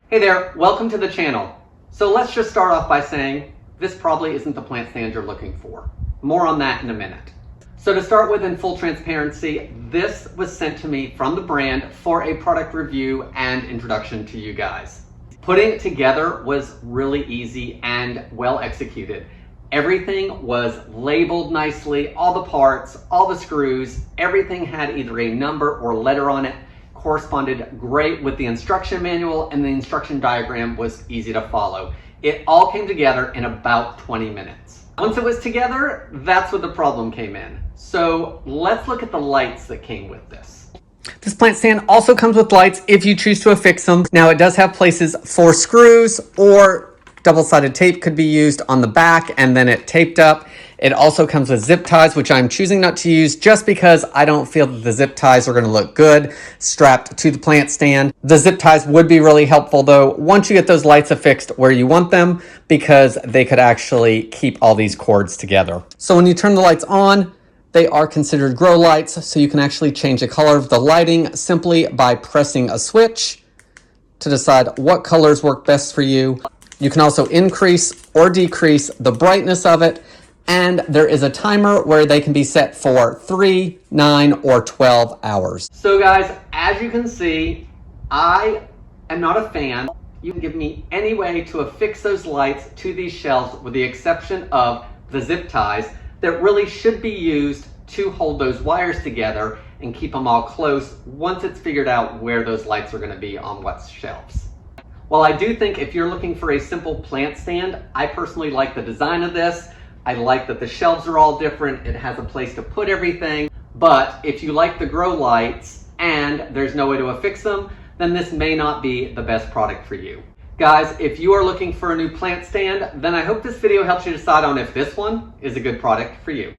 Hey there, welcome to the channel. So let's just start off by saying this probably isn't the plant stand you're looking for. More on that in a minute. So to start with, in full transparency, this was sent to me from the brand for a product review and introduction to you guys. Putting it together was really easy and well executed. Everything was labeled nicely, all the parts, all the screws, everything had either a number or letter on it, corresponded great with the instruction manual, and the instruction diagram was easy to follow. It all came together in about 20 minutes. Once it was together, that's where the problem came in. So let's look at the lights that came with this. This plant stand also comes with lights if you choose to affix them. Now it does have places for screws, or double-sided tape could be used on the back and then it taped up. It also comes with zip ties, which I'm choosing not to use just because I don't feel that the zip ties are going to look good strapped to the plant stand. The zip ties would be really helpful though once you get those lights affixed where you want them, because they could actually keep all these cords together. So when you turn the lights on, they are considered grow lights, so you can actually change the color of the lighting simply by pressing a switch to decide what colors work best for you. You can also increase or decrease the brightness of it, and there is a timer where they can be set for 3, 9, or 12 hours. So guys, as you can see, I am not a fan. You can give me any way to affix those lights to these shelves with the exception of the zip ties that really should be used to hold those wires together and keep them all close once it's figured out where those lights are going to be on what shelves. While I do think if you're looking for a simple plant stand, I personally like the design of this. I like that the shelves are all different. It has a place to put everything. But if you like the grow lights and there's no way to affix them, then this may not be the best product for you. Guys, if you are looking for a new plant stand, then I hope this video helps you decide on if this one is a good product for you.